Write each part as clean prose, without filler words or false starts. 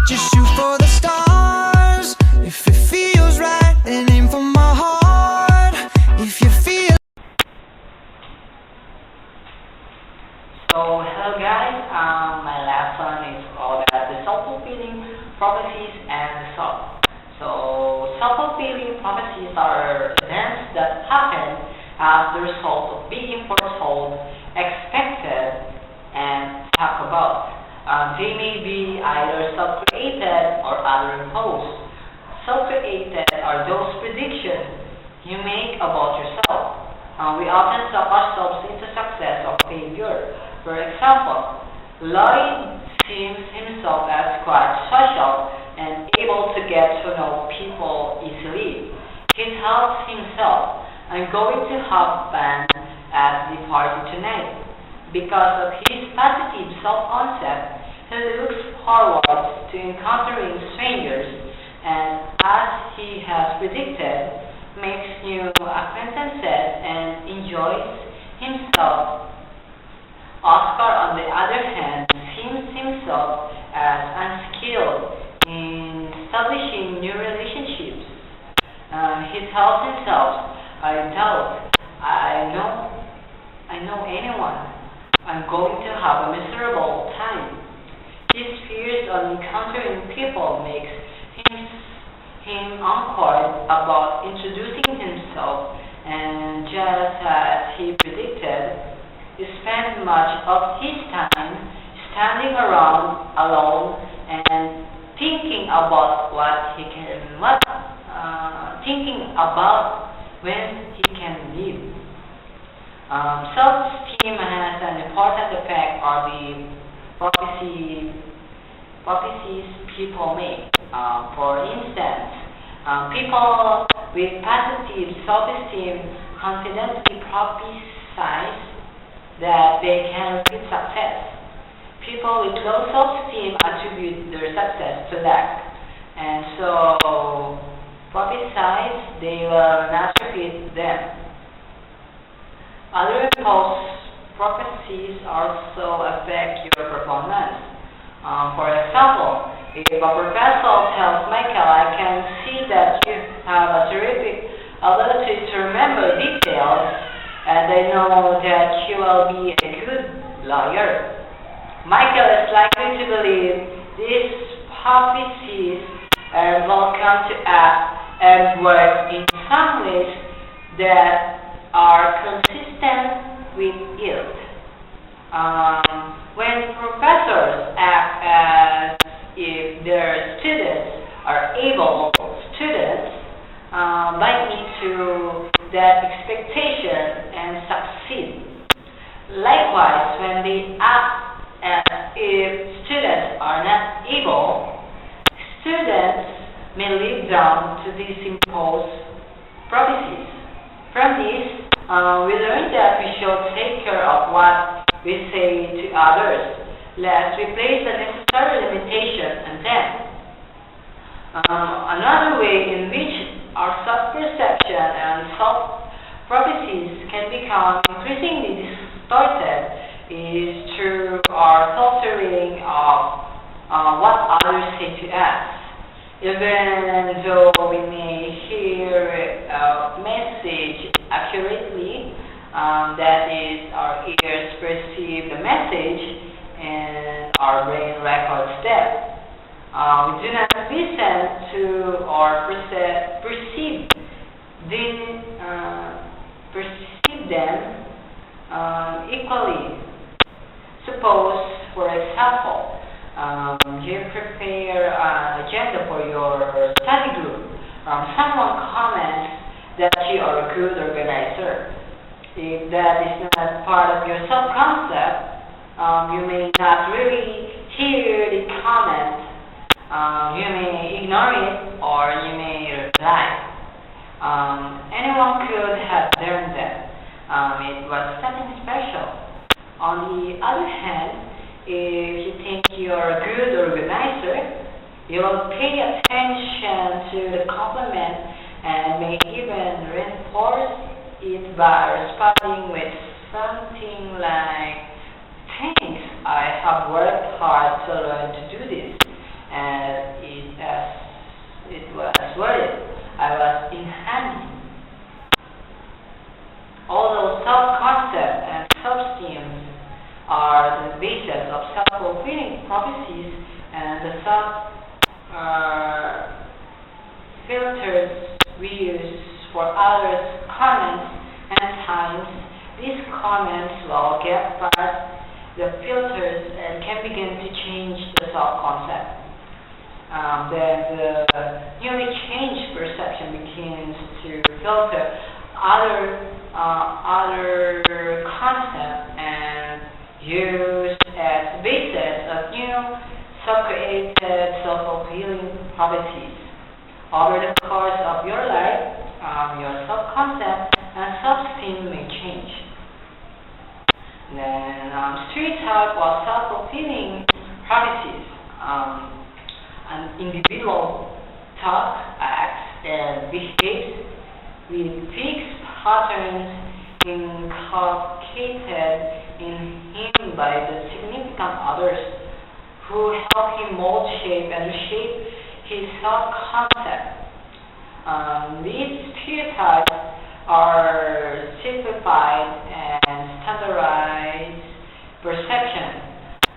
Just shoot for the stars. If it feels right, then aim for my heart. If you feel So, hello guys, my lesson is all about the self-fulfilling prophecies and so. So, self-fulfilling prophecies are events that happen as the result of being foretold, expected, and talked about. They may be either self-created or other imposed. Self-created are those predictions you make about yourself. We often talk ourselves into success or failure. For example, Lloyd sees himself as quite social and able to get to know people easily. He tells himself, "I'm going to have fun at the party tonight." Because of his positive self-concept, he looks forward to encountering strangers and, as he has predicted, makes new acquaintances and enjoys himself. Oscar, on the other hand, sees himself as unskilled in establishing new relationships. He tells himself, "I doubt I know anyone. I'm going to have a miserable time." His fears on encountering people makes him awkward about introducing himself, and just as he predicted, he spends much of his time standing around alone and thinking about when he can leave. Self-esteem has an important effect on the prophecies people make. For instance, people with positive self-esteem confidently prophesize that they can repeat success. People with low self-esteem attribute their success to lack, and so prophesize they will not repeat them. Other imposed prophecies also affect your performance. For example, if a professor tells Michael, "I can see that you have a terrific ability to remember details, and I know that you will be a good lawyer," Michael is likely to believe these prophecies and will come to act and work in some ways that are consistent with it. When professors act as if their students are able students, buy into that expectation and succeed. Likewise, when they act as if students are not able, students may live down to these imposed prophecies. From this, we learn that we should take care of what we say to others, lest we place a necessary limitation on them. Another way in which our self-perception and self-prophecies can become increasingly distorted is through our filtering of what others say to us. Even though we may hear a message accurately, that is, our ears perceive the message and our brain records them. We do not listen to or perceive them equally. Suppose, for example, you prepare an agenda for your study group. Someone comments that you are a good organizer. If that is not part of your self-concept, you may not really hear the comment. You may ignore it or you may reply. Anyone could have learned that. It was something special. On the other hand, if you think you're a good organizer, you will pay attention to the compliment and may even reinforce it by responding with something like, "Thanks, I have worked hard to learn to do this, and it was worth it. I was in handy." Although self-concept and self-esteem are the basis of self-fulfilling prophecies and the filters we use for others' comments, and at times these comments will get past the filters and can begin to change the self-concept. Then the newly changed perception begins to filter other concepts and used as basis of new self-created self-fulfilling prophecies. Over the course of your life, your self-concept and self-esteem may change. Then stereotype or self-fulfilling prophecies. An individual talks, acts, and behaves with fixed patterns inculcated in him by the significant others who help him mold, shape, and reshape his self-concept. These stereotypes are simplified and standardized perception,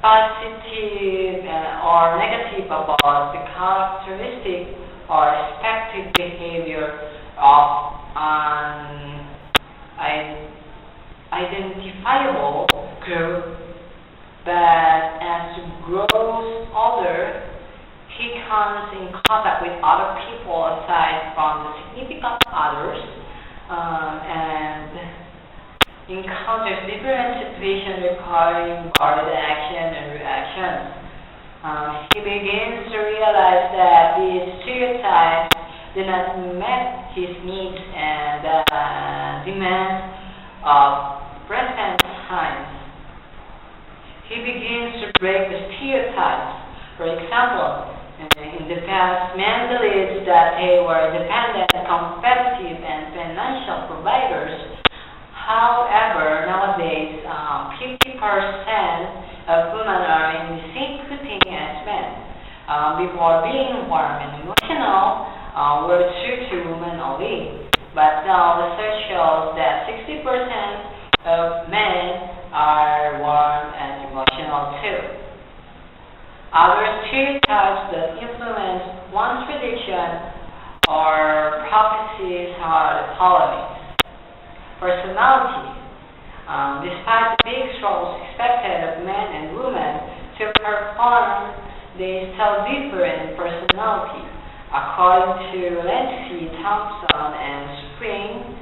positive or negative, about the characteristic or expected behavior of an identifiable group. But as he grows older, he comes in contact with other people aside from the significant others, and encounters different situations requiring guarded action and reaction. He begins to realize that these stereotypes do not meet his needs and demands of present times. He begins to break the stereotypes. For example, in the past, men believed that they were independent, competitive, and financial providers. However, nowadays, 50% of women are in the same footing as men. Before, being warm and emotional were true to women only. But now research shows that 60% of men are warm and emotional too. Other stereotypes that influence one's prediction or prophecies are the following. Personality. Despite the big roles expected of men and women to perform, they still differ in personality. According to Lindsay Thompson and Spring,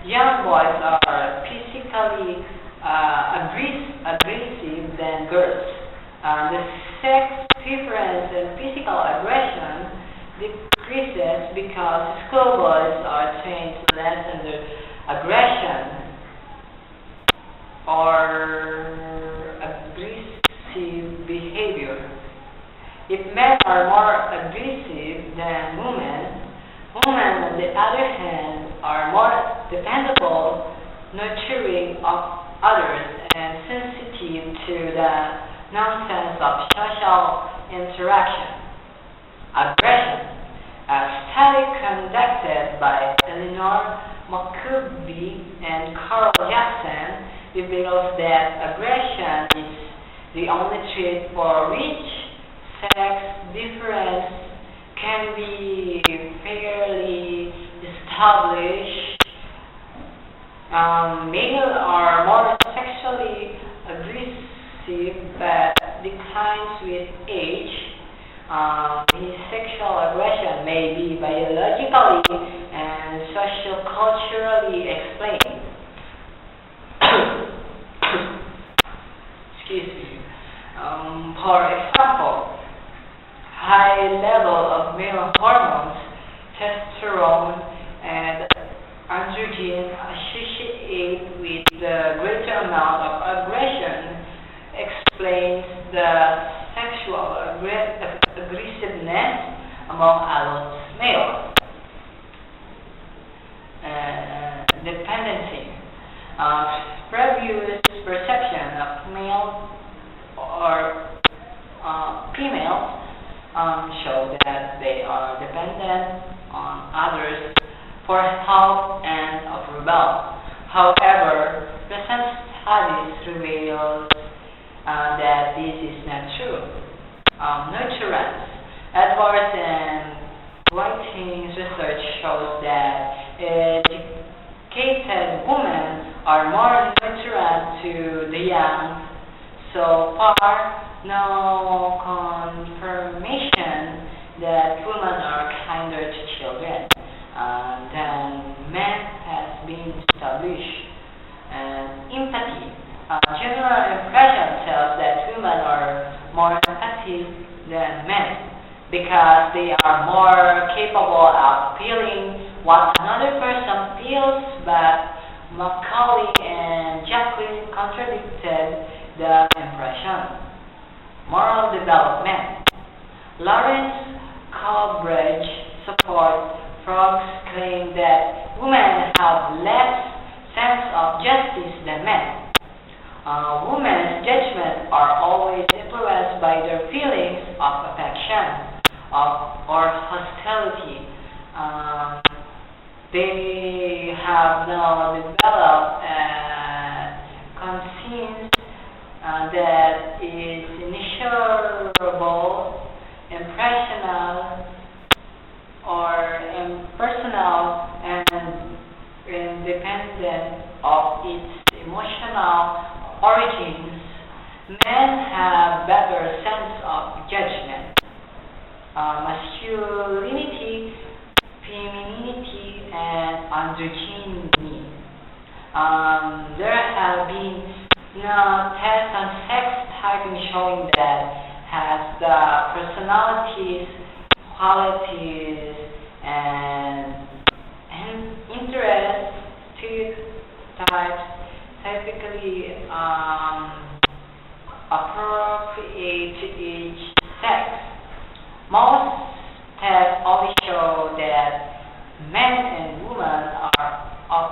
young boys are physically aggressive than girls. The sex difference in physical aggression decreases because schoolboys are trained to lessen their aggression or aggressive behavior. If men are more aggressive than women, women on the other hand are more dependable, nurturing of others, and sensitive to the nonsense of social interaction. Aggression. A study conducted by Eleanor McCubby and Carl Jackson reveals that aggression is the only trait for which sex difference can be fairly established. Males are more sexually aggressive but declines with age. His sexual aggression may be biologically and socioculturally explained. For example, high level of male hormones, testosterone, and androgen associated with the greater amount of aggression explains the sexual aggressiveness among adult males. Dependency. Previous perception of male or females show that they are dependent on others for help and of rebel. However, recent studies reveal that this is not true. Nurturance. Adverse and writing research shows that educated women are more nurturant to the young. So far, no confirmation that women are kinder to children than men has been established. And empathy. General impression tells that women are more empathic than men because they are more capable of feeling what another person feels, but Macaulay and Jacqueline contradicted the impression. Moral development. Lawrence Coleridge supports Frog's claim that women have less sense of justice than men. Women's judgments are always influenced by their feelings of affection or hostility. They have now developed conscience that is initiable, impressional, or impersonal, and independent of its emotional origins. Men have better sense of judgment. Masculinity, femininity, and androgyny. There have been tests on sex typing showing that has the personalities, qualities, and interests, two types typically appropriate to each sex. Most tests only show that men and women are of